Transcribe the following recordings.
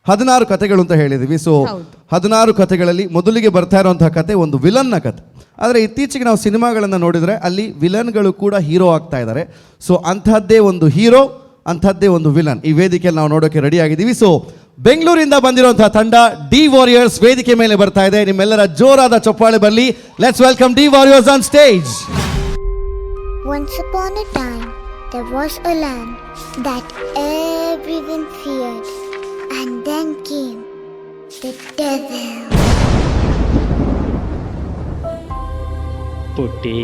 16 ಕಥೆಗಳು ಅಂತ ಹೇಳಿದ್ವಿ. ಸೊ 16 ಕಥೆಗಳಲ್ಲಿ ಮೊದಲಿಗೆ ಬರ್ತಾ ಇರುವಂತಹ ಕತೆ ಒಂದು ವಿಲನ್ನ ಕತೆ. ಆದರೆ ಇತ್ತೀಚೆಗೆ ನಾವು ಸಿನಿಮಾಗಳನ್ನು ನೋಡಿದರೆ ಅಲ್ಲಿ ವಿಲನ್ಗಳು ಕೂಡ ಹೀರೋ ಆಗ್ತಾ ಇದ್ದಾರೆ. ಸೊ ಅಂಥದ್ದೇ ಒಂದು ಹೀರೋ, ಅಂಥದ್ದೇ ಒಂದು ವಿಲನ್ ಈ ವೇದಿಕೆಯಲ್ಲಿ ನಾವು ನೋಡೋಕೆ ರೆಡಿ ಆಗಿದ್ದೀವಿ. ಸೊ ಬೆಂಗಳೂರಿಂದ ಬಂದಿರುವಂತಹ ತಂಡ ಡಿ ವಾರಿಯರ್ಸ್ ವೇದಿಕೆ ಮೇಲೆ ಬರ್ತಾ ಇದೆ. ನಿಮ್ಮೆಲ್ಲರ ಜೋರಾದ ಚಪ್ಪಾಳೆ ಬರಲಿ. Let's welcome D warriors on stage. Once upon a time, there was a land that everyone feared. And then came the devil. ಪುಟ್ಟಿ,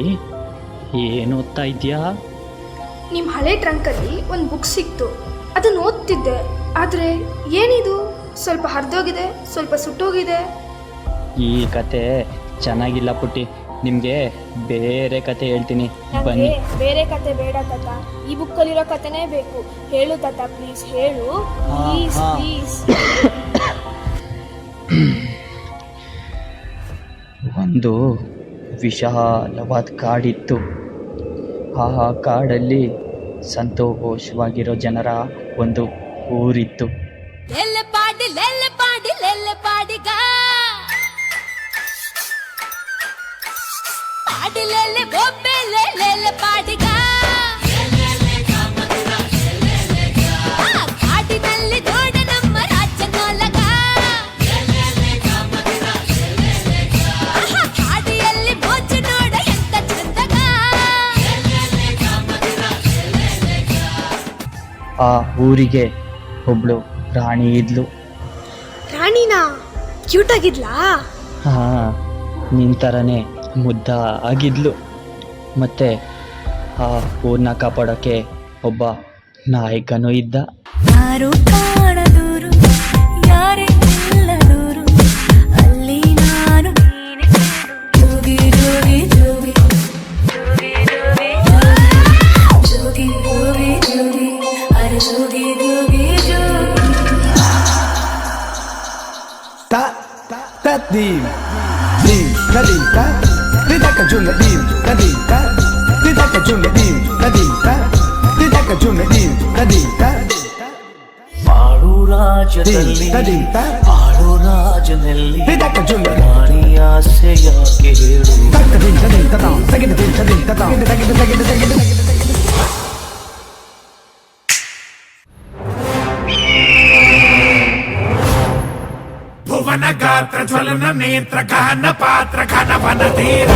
ಏನು ಓದ್ತಾ ಇದೆಯಾ? ನಿಮ್ಮ ಹಳೆ ಟ್ರಂಕಲ್ಲಿ ಒಂದು ಬುಕ್ ಸಿಕ್ತು, ಅದನ್ನು ಓದ್ತಿದ್ದೆ. ಆದರೆ ಏನಿದು, ಸ್ವಲ್ಪ ಹರಿದೋಗಿದೆ, ಸ್ವಲ್ಪ ಸುಟ್ಟೋಗಿದೆ. ಈ ಕತೆ ಚೆನ್ನಾಗಿಲ್ಲ ಪುಟ್ಟಿ, ನಿಮಗೆ ಬೇರೆ ಕತೆ ಹೇಳ್ತೀನಿ ಬನ್ನಿ. ಬೇರೆ ಕತೆ ಬೇಡ ತಾತ, ಈ ಬುಕ್ಕಲ್ಲಿರೋ ಕತೆನೇ ಬೇಕು. ಹೇಳು ತಾತ, ಪ್ಲೀಸ್ ಹೇಳು, ಪ್ಲೀಸ್ ಪ್ಲೀಸ್. ಒಂದು ವಿಶಾಲವಾದ ಕಾಡಿತ್ತು. ಆ ಕಾಡಲ್ಲಿ ಸಂತೋಷವಾಗಿರೋ ಜನರ ಒಂದು ಊರಿತ್ತು. ಆ ಊರಿಗೆ ಒಬ್ಳು ರಾಣಿ ಇದ್ಲು. ರಾಣಿನಾ? ಕ್ಯೂಟ್ ಆಗಿದ್ಲಾ? ಹಾ, ನಿನ್ ಥರನೇ ಮುದ್ದ ಆಗಿದ್ಲು. ಮತ್ತೆ ಆ ಊರ್ನ ಕಾಪಾಡೋಕ್ಕೆ ಒಬ್ಬ ನಾಯಕನೂ ಇದ್ದ. ಯಾರು ಕಾಣದೂರು, ಯಾರೇ ಇಲ್ಲದೂರು, ಅಲ್ಲಿ ನಾನು ಜೋಗಿ ಜೋಗಿ ಜೋಗಿ ಜೋಗಿ ಜೋಗಿ ಜೋಗಿ ಅರೆ ಜೋಗಿ ಜೋಗಿ ಜೋಗಿ. Ta ta dim dim ta dim ta di ta ka jun dim ta dim ta di ta ka jun dim ta dim ta di ta ka jun dim ta dim ta. ಬಾಳು ರಾಜನಲ್ಲಿ ಬಾಳು ರಾಜನಲ್ಲಿ ರಾಣಿಯ ಆಸೆ ಯಾಕೆ ಹೇಳು. ಭುವನ ಗಾತ್ರ ಜ್ವಲನ ನೇತ್ರ ಗಹನ ಪಾತ್ರ ಘನವನ ಧೀರ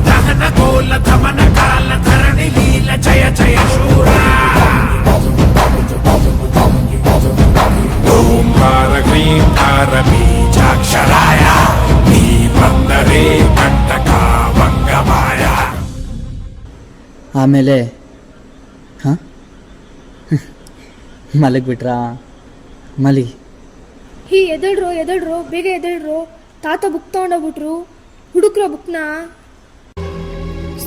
ದಹನ ಗೋಲ ಧಮನ ಕಾಲ ಧರಣಿ ಲೀಲ ಜಯ ಜಯ ಶೂರ. ಓಂಕಾರ ಕ್ರೀಂಕಾರ ಬೀಜಾಕ್ಷರಾಯ ನೀ ಬಂದರೆ ಕಂಟಕ ಭಂಗಮಾಯ. ಆಮೇಲೆ ಮಲಗಿಬಿಟ್ರಾ? ಮಲಗಿ. ಎದಳ್ರೋ ಬೇಗ ಎದಳ್ರೋ. ತಾತ ಬುಕ್ ತಗೊಂಡೋಗ್ಬಿಟ್ರು. ಹುಡುಕ್ರೋ ಬುಕ್ನ.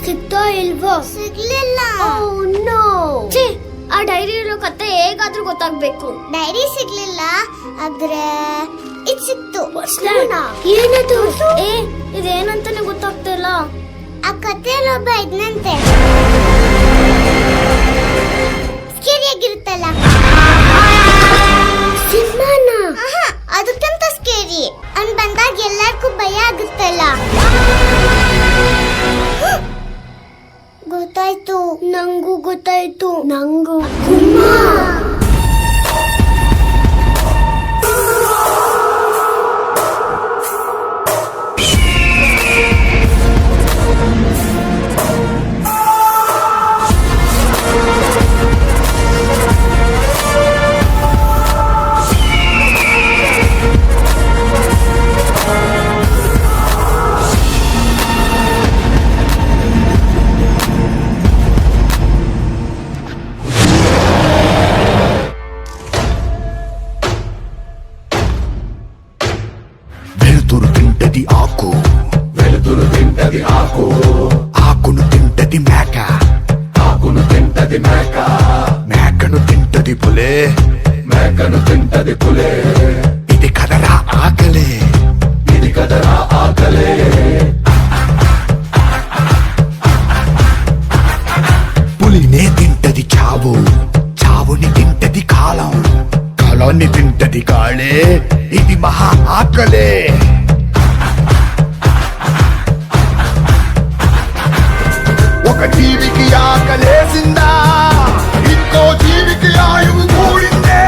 ಸಿಗ್ತೋ ಇಲ್ವೋ? ಸಿಗ್ಲಿಲ್ಲ. ಆ ಡೈರಿ ಇರೋ ಕತೆ ಹೇಗಾದ್ರೂ ಗೊತ್ತಾಗ್ಬೇಕು. ಡೈರಿ ಸಿಗ್ಲಿಲ್ಲ, ಆದ್ರೆ ಇದು ಸಿಕ್ತು. ಏನದು? ಇದೇನಂತಾನೆ ಗೊತ್ತಾಗ್ತಿಲ್ಲ. ಆ ಕಥೆಯಲ್ಲಿ ಒಬ್ಬ ಇದ್ನಂತೆ, ಸ್ಕೇರಿಯಾಗಿರುತ್ತಲ್ಲ. ಸಿಂಹನ? ಅದಕ್ಕಿಂತ ಸ್ಕೇರಿ. ಅವ್ನ್ ಬಂದಾಗ ಎಲ್ಲರಿಗೂ ಭಯ ಆಗುತ್ತಲ್ಲ. ಗೊತ್ತಾಯ್ತು, ನಂಗೂ ಗೊತ್ತಾಯ್ತು. ನಂಗೂ వెలుతురు తింటది ఆకు ఆకును తింటది మేక, ఆకును తింటది మేక, మేకను తింటది పులే, మేకను తింటది పులే. ఇది కదరా ఆకలే, ఇది కదరా ఆకలే. పులినే తింటది చావు, చావుని తింటది కాలం, కాలాన్ని తింటది గాళే, ఇది మహా ఆకలే. ఒక జీవికి ఆకలేసిందా, ఇంకో జీవికి ఆయువు కూడిందే.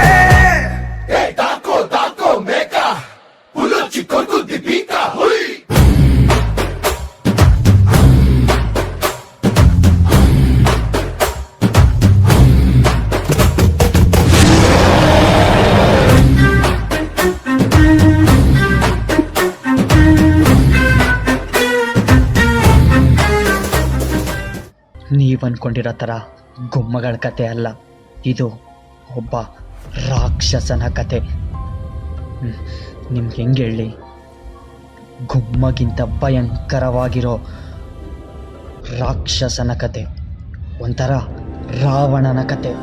దాకో దాకో మేక, పులొచ్చి కొరుకుద్ది పీక. హుయ్ ನೀವನ್ಕೊಂಡಿರೋ ಥರ ಗುಮ್ಮಗಳ ಕತೆ ಅಲ್ಲ, ಇದು ಒಬ್ಬ ರಾಕ್ಷಸನ ಕತೆ. ನಿಮ್ಗೆ ಹೆಂಗೆ ಹೇಳಿ, ಗುಮ್ಮಗಿಂತ ಭಯಂಕರವಾಗಿರೋ ರಾಕ್ಷಸನ ಕತೆ, ಒಂಥರ ರಾವಣನ ಕತೆ.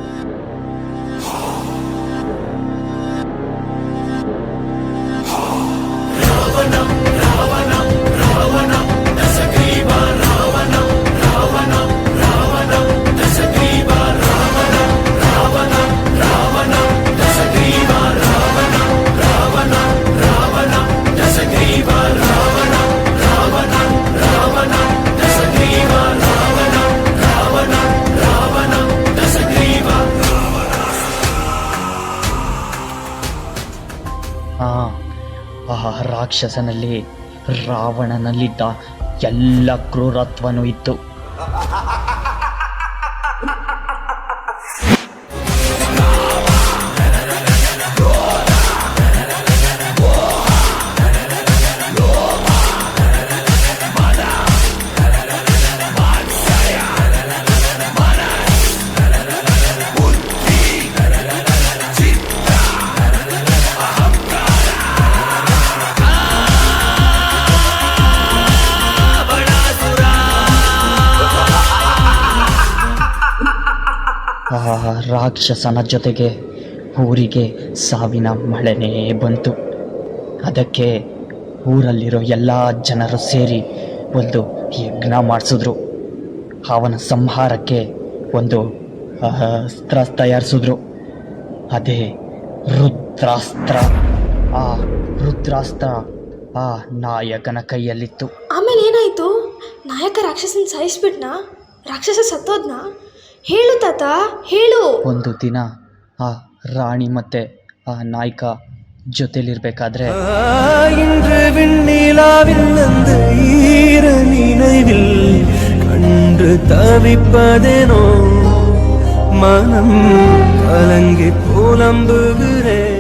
ಆ ರಾಕ್ಷಸನಲ್ಲಿ ರಾವಣನಲ್ಲಿದ್ದ ಎಲ್ಲ ಕ್ರೂರತ್ವನೂ ಇತ್ತು. ಆ ರಾಕ್ಷಸನ ಜೊತೆಗೆ ಊರಿಗೆ ಸಾವಿನ ಮಳೆನೇ ಬಂತು. ಅದಕ್ಕೆ ಊರಲ್ಲಿರೋ ಎಲ್ಲ ಜನರು ಸೇರಿ ಒಂದು ಯಜ್ಞ ಮಾಡಿಸಿದ್ರು. ಅವನ ಸಂಹಾರಕ್ಕೆ ಒಂದು ಅಸ್ತ್ರ ತಯಾರಿಸಿದ್ರು. ಅದೇ ರುದ್ರಾಸ್ತ್ರ. ಆ ರುದ್ರಾಸ್ತ್ರ ಆ ನಾಯಕನ ಕೈಯಲ್ಲಿತ್ತು. ಆಮೇಲೆ ಏನಾಯಿತು? ನಾಯಕ ರಾಕ್ಷಸನ ಸಾಯಿಸ್ಬಿಟ್ನಾ? ರಾಕ್ಷಸ ಸತ್ತೋದ್ನಾ? ಹೇಳು ತಾತ, ಹೇಳು. ಒಂದು ದಿನ ಆ ರಾಣಿ ಮತ್ತೆ ಆ ನಾಯಕ ಜೊತೆಲಿರ್ಬೇಕಾದ್ರೆ இன்று விண்ணிலாவில் அந்த ஈர நினைவில் கண்டு தவிப்பதேனோ மனம் கலங்கி புலம்புகிறேன்.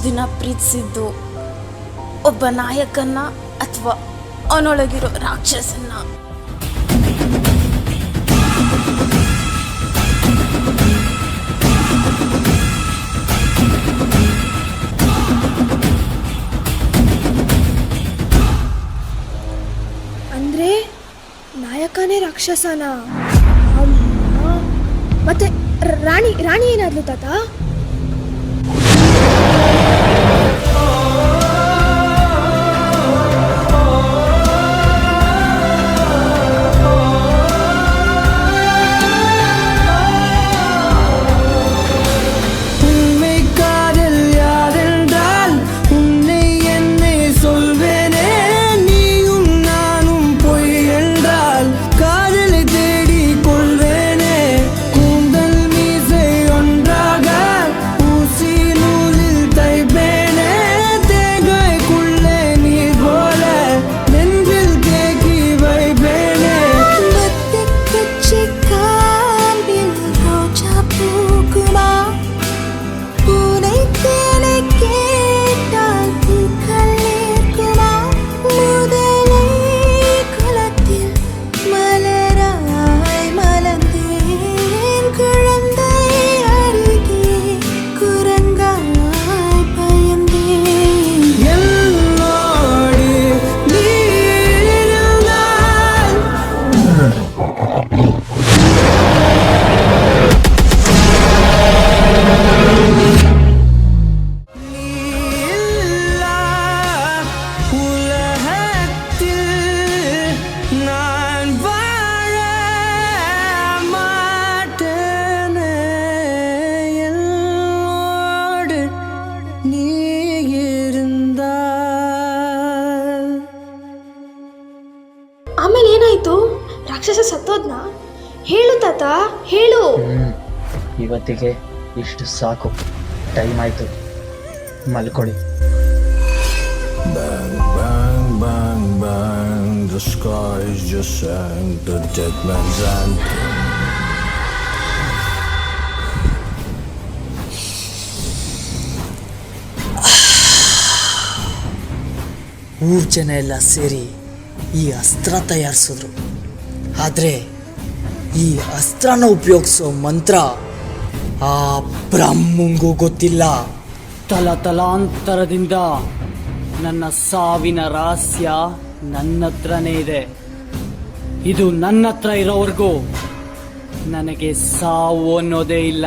ದಿನ ಪ್ರೀತಿಸಿದ್ದು ಒಬ್ಬ ನಾಯಕನ್ನ ಅಥವಾ ಅವನೊಳಗಿರೋ ರಾಕ್ಷಸನ್ನ. ಅಂದ್ರೆ ನಾಯಕನೇ ರಾಕ್ಷಸನ? ಅಮ್ಮ. ಮತ್ತೆ ರಾಣಿ ಏನಾದ್ಲು ತಾತ? காதலை தேடி கொள்வேனே, கூந்தல் மீசை ஒன்றாக ರಾಕ್ಷಸ ಸತ್ತೋದ್ನಾ? ಹೇಳು ತಾತ, ಹೇಳು. ಇವತ್ತಿಗೆ ಇಷ್ಟು ಸಾಕು. ಟೈಮ್ ಆಯಿತು, ಮಲ್ಕೊಳ್ಳಿ. Bang, bang, bang, bang. The skies just sang the dead man's anthem. ಊರ್ ಜನ ಎಲ್ಲ ಸೇರಿ ಈ ಅಸ್ತ್ರ ತಯಾರಿಸಿದ್ರು. ಆದರೆ ಈ ಅಸ್ತ್ರನ ಉಪಯೋಗಿಸೋ ಮಂತ್ರ ಆ ಬ್ರಹ್ಮಂಗೂ ಗೊತ್ತಿಲ್ಲ. ತಲಾಂತರದಿಂದ ನನ್ನ ಸಾವಿನ ರಹಸ್ಯ ನನ್ನ ಹತ್ರನೇ ಇದೆ. ಇದು ನನ್ನ ಹತ್ರ ಇರೋವರೆಗೂ ನನಗೆ ಸಾವು ಅನ್ನೋದೇ ಇಲ್ಲ.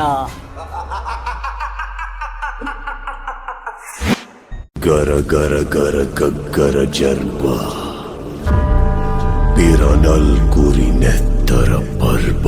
ಗರ ಗರ ಗರ ಗಗ್ಗರ ಜರ್ಬ ಪಿರನಲ್ ಕುರಿ ನೆತ್ತರ ಪರ್ಬ